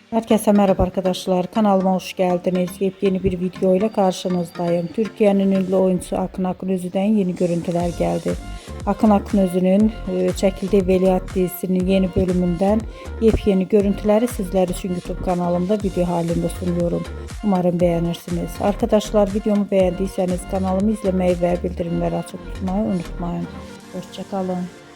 Herkese merhaba arkadaşlar. Kanalıma hoş geldiniz. Yepyeni bir video ile karşınızdayım. Türkiye'nin ünlü oyuncusu Akın Akınözü'den yeni görüntüler geldi. Akın Akınözü'nün çekildiği Veliaht dizisinin yeni bölümünden yepyeni görüntüleri sizler için YouTube kanalımda video halinde sunuyorum. Umarım beğenirsiniz. Arkadaşlar videomu beğendiyseniz kanalımı izlemeyi ve bildirimleri açık tutmayı unutmayın. Hoşça kalın.